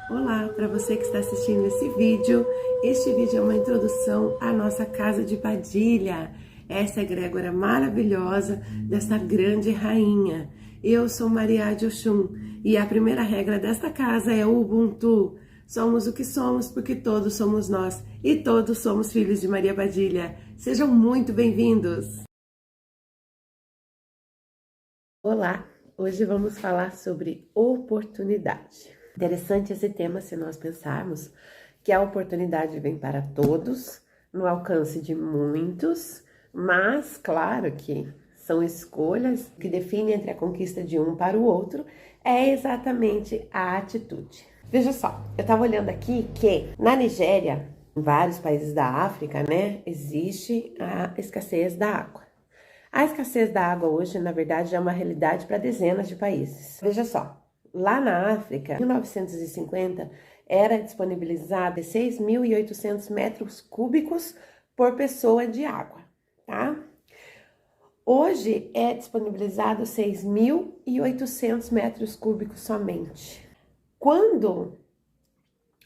Olá, para você que está assistindo esse vídeo. Este vídeo é uma introdução à nossa casa de Padilha. Essa egrégora maravilhosa desta grande rainha. Eu sou Maria de Oxum e a primeira regra desta casa é o Ubuntu. Somos o que somos porque todos somos nós e todos somos filhos de Maria Padilha. Sejam muito bem-vindos! Olá, hoje vamos falar sobre oportunidade. Interessante esse tema se nós pensarmos que a oportunidade vem para todos, no alcance de muitos, mas claro que são escolhas que definem entre a conquista de um para o outro, é exatamente a atitude. Veja só, eu estava olhando aqui que na Nigéria, em vários países da África, né, existe a escassez da água. A escassez da água hoje, na verdade, é uma realidade para dezenas de países. Veja só, lá na África, em 1950, era disponibilizado 6.800 metros cúbicos por pessoa de água, tá? Hoje é disponibilizado 6.800 metros cúbicos somente. Quando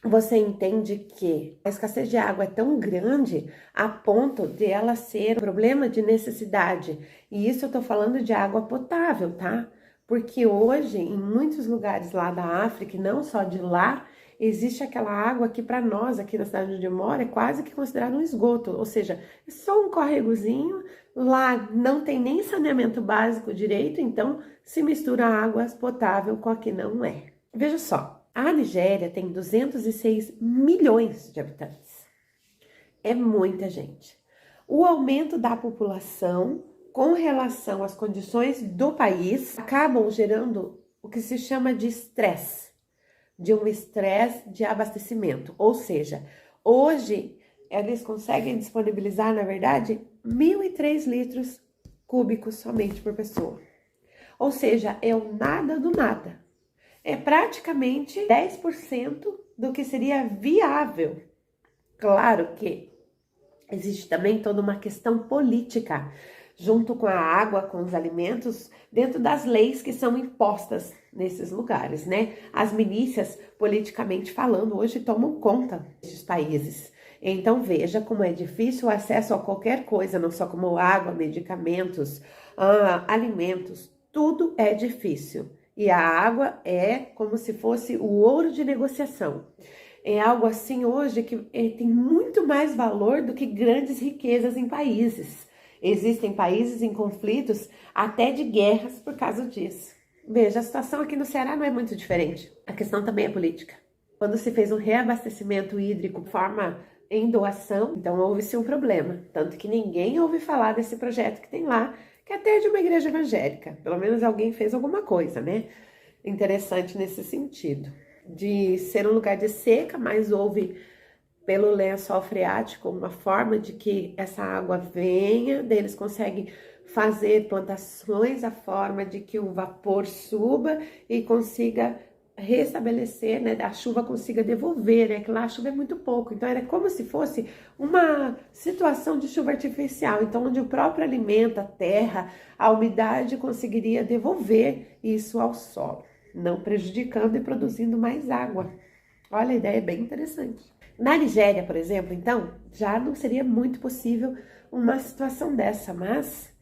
você entende que a escassez de água é tão grande a ponto de ela ser um problema de necessidade. E isso eu tô falando de água potável, tá? Porque hoje, em muitos lugares lá da África, e não só de lá, existe aquela água que para nós, aqui na cidade onde eu moro, é quase que considerado um esgoto. Ou seja, é só um córregozinho, lá não tem nem saneamento básico direito, então se mistura a água potável com a que não é. Veja só. A Nigéria tem 206 milhões de habitantes. É muita gente. O aumento da população com relação às condições do país acabam gerando o que se chama de estresse, de um estresse de abastecimento. Ou seja, hoje eles conseguem disponibilizar, na verdade, 1.003 litros cúbicos somente por pessoa. Ou seja, é o nada do nada. É praticamente 10% do que seria viável. Claro que existe também toda uma questão política, junto com a água, com os alimentos, dentro das leis que são impostas nesses lugares, né? As milícias, politicamente falando, hoje tomam conta desses países. Então veja como é difícil o acesso a qualquer coisa, não só como água, medicamentos, alimentos, tudo é difícil. E a água é como se fosse o ouro de negociação. É algo assim hoje que tem muito mais valor do que grandes riquezas em países. Existem países em conflitos até de guerras por causa disso. Veja, a situação aqui no Ceará não é muito diferente. A questão também é política. Quando se fez um reabastecimento hídrico de forma em doação, então houve-se um problema. Tanto que ninguém ouve falar desse projeto que tem lá, que até é de uma igreja evangélica. Pelo menos alguém fez alguma coisa, né? Interessante nesse sentido. De ser um lugar de seca, mas houve pelo lençol freático uma forma de que essa água venha, daí eles conseguem fazer plantações, a forma de que o vapor suba e consiga restabelecer, né, a chuva consiga devolver, né, que lá a chuva é muito pouco, então era como se fosse uma situação de chuva artificial, então onde o próprio alimento, a terra, a umidade conseguiria devolver isso ao solo, não prejudicando e produzindo mais água. Olha, a ideia é bem interessante. Na Nigéria, por exemplo, então, já não seria muito possível uma situação dessa, mas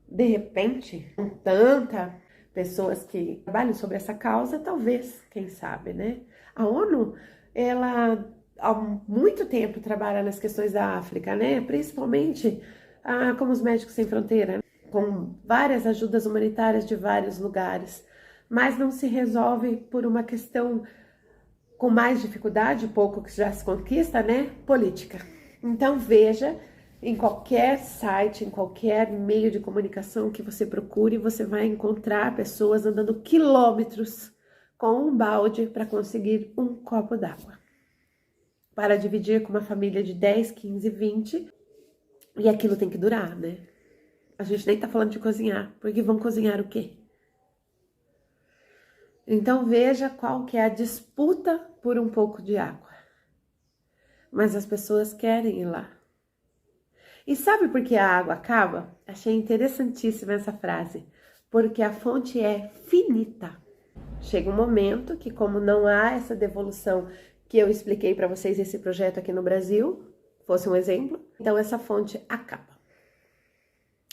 de repente, com tanta pessoas que trabalham sobre essa causa, talvez, quem sabe, né? A ONU, ela há muito tempo trabalha nas questões da África, né? Principalmente como os Médicos Sem Fronteira, com várias ajudas humanitárias de vários lugares, mas não se resolve por uma questão com mais dificuldade, pouco que já se conquista, né? Política. Então veja, em qualquer site, em qualquer meio de comunicação que você procure, você vai encontrar pessoas andando quilômetros com um balde para conseguir um copo d'água. Para dividir com uma família de 10, 15, 20. E aquilo tem que durar, né? A gente nem tá falando de cozinhar, porque vão cozinhar o quê? Então veja qual que é a disputa por um pouco de água. Mas as pessoas querem ir lá. E sabe por que a água acaba? Achei interessantíssima essa frase. Porque a fonte é finita. Chega um momento que, como não há essa devolução que eu expliquei para vocês, esse projeto aqui no Brasil, fosse um exemplo, então essa fonte acaba.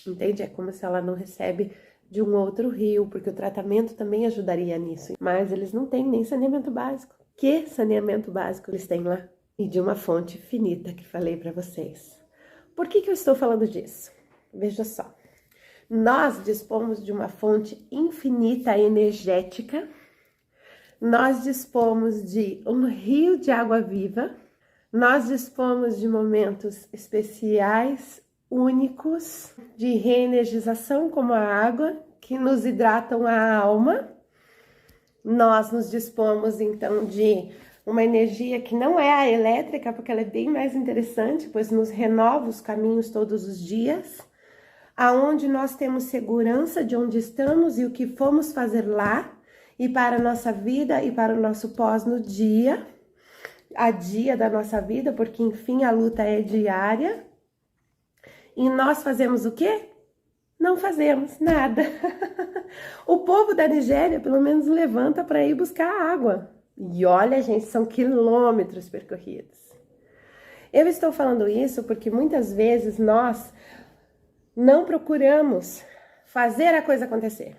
Entende? É como se ela não recebe de um outro rio, porque o tratamento também ajudaria nisso. Mas eles não têm nem saneamento básico. Que saneamento básico eles têm lá? E de uma fonte finita que falei para vocês. Por que eu estou falando disso? Veja só. Nós dispomos de uma fonte infinita energética. Nós dispomos de um rio de água viva. Nós dispomos de momentos especiais, únicos, de reenergização como a água, que nos hidratam a alma. Nós nos dispomos, então, de uma energia que não é a elétrica, porque ela é bem mais interessante, pois nos renova os caminhos todos os dias, aonde nós temos segurança de onde estamos e o que fomos fazer lá, e para a nossa vida e para o nosso pós no dia, a dia da nossa vida, porque, enfim, a luta é diária. E nós fazemos o quê? Não fazemos nada. O povo da Nigéria, pelo menos, levanta para ir buscar água. E olha, gente, são quilômetros percorridos. Eu estou falando isso porque muitas vezes nós não procuramos fazer a coisa acontecer.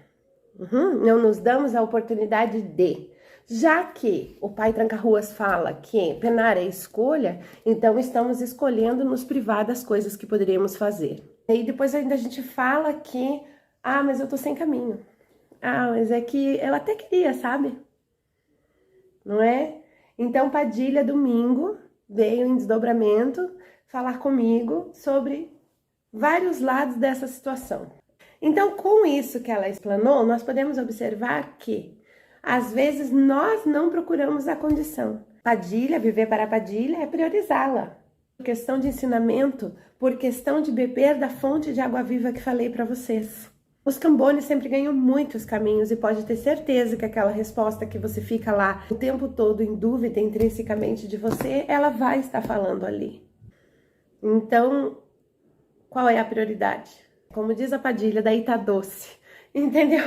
Não nos damos a oportunidade de. Já que o pai Tranca-Ruas fala que penar é escolha, então estamos escolhendo nos privar das coisas que poderíamos fazer. E depois ainda a gente fala que, mas eu tô sem caminho. Mas é que ela até queria, sabe? Não é? Então Padilha, domingo, veio em desdobramento falar comigo sobre vários lados dessa situação. Então, com isso que ela explanou, nós podemos observar que às vezes nós não procuramos a condição. Padilha, viver para a Padilha é priorizá-la. Por questão de ensinamento, por questão de beber da fonte de água viva que falei para vocês. Os cambones sempre ganham muitos caminhos e pode ter certeza que aquela resposta que você fica lá o tempo todo em dúvida intrinsecamente de você, ela vai estar falando ali. Então, qual é a prioridade? Como diz a Padilha, daí tá doce. Entendeu?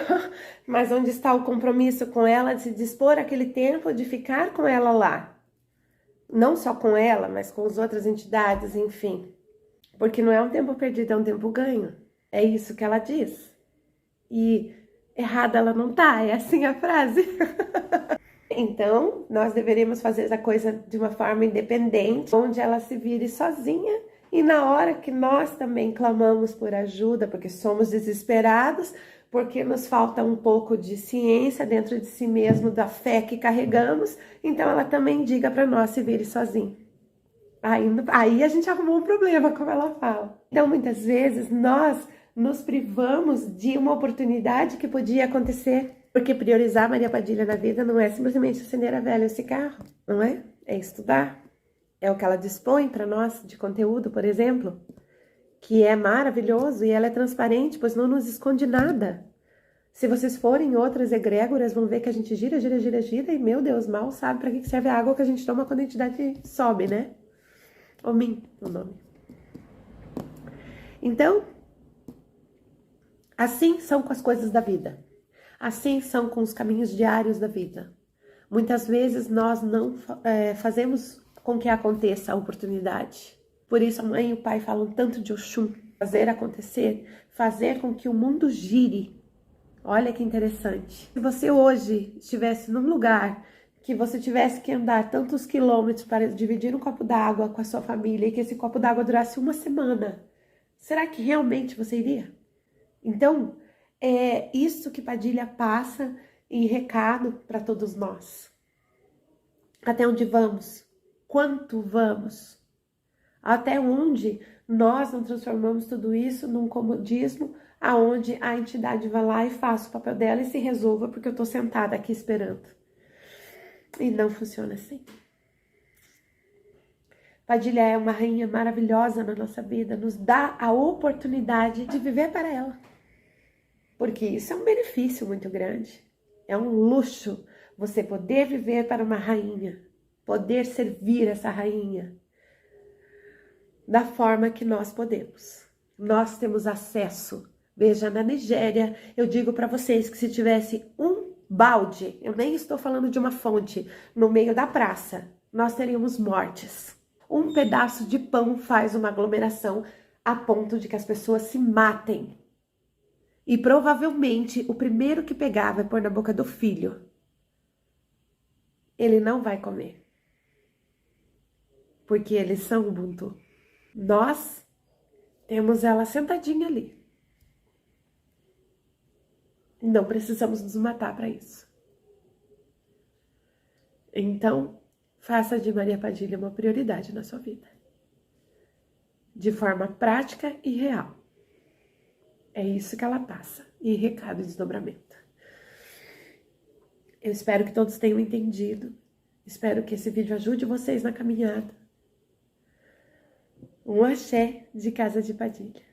Mas onde está o compromisso com ela de se dispor aquele tempo de ficar com ela lá? Não só com ela, mas com as outras entidades, enfim. Porque não é um tempo perdido, é um tempo ganho. É isso que ela diz. E errada ela não tá, é assim a frase. Então, nós deveríamos fazer a coisa de uma forma independente, onde ela se vire sozinha. E na hora que nós também clamamos por ajuda, porque somos desesperados, porque nos falta um pouco de ciência dentro de si mesmo, da fé que carregamos, então ela também diga para nós se vire sozinho. Aí a gente arrumou um problema, como ela fala. Então, muitas vezes, nós nos privamos de uma oportunidade que podia acontecer, porque priorizar Maria Padilha na vida não é simplesmente acender a vela e o cigarro, não é? É estudar. É o que ela dispõe para nós de conteúdo, por exemplo, que é maravilhoso e ela é transparente, pois não nos esconde nada. Se vocês forem outras egrégoras, vão ver que a gente gira e, meu Deus, mal sabe para que serve a água que a gente toma quando a entidade sobe, né? Omim, o nome. Então, assim são com as coisas da vida. Assim são com os caminhos diários da vida. Muitas vezes nós não fazemos com que aconteça a oportunidade. Por isso a mãe e o pai falam tanto de Oxum, fazer acontecer, fazer com que o mundo gire. Olha que interessante. Se você hoje estivesse num lugar que você tivesse que andar tantos quilômetros para dividir um copo d'água com a sua família e que esse copo d'água durasse uma semana, será que realmente você iria? Então, é isso que Padilha passa em recado para todos nós. Até onde vamos? Quanto vamos? Até onde nós não transformamos tudo isso num comodismo, aonde a entidade vai lá e faz o papel dela e se resolva porque eu tô sentada aqui esperando. E não funciona assim. Padilha é uma rainha maravilhosa na nossa vida, nos dá a oportunidade de viver para ela. Porque isso é um benefício muito grande. É um luxo você poder viver para uma rainha, poder servir essa rainha da forma que nós podemos. Nós temos acesso. Veja, na Nigéria, eu digo para vocês que se tivesse um balde, eu nem estou falando de uma fonte, no meio da praça, nós teríamos mortes. Um pedaço de pão faz uma aglomeração a ponto de que as pessoas se matem. E provavelmente o primeiro que pegar vai pôr na boca do filho. Ele não vai comer. Porque eles são Ubuntu. Nós temos ela sentadinha ali. Não precisamos nos matar para isso. Então, faça de Maria Padilha uma prioridade na sua vida. De forma prática e real. É isso que ela passa. E recado e desdobramento. Eu espero que todos tenham entendido. Espero que esse vídeo ajude vocês na caminhada. Um axé de Casa de Padilha.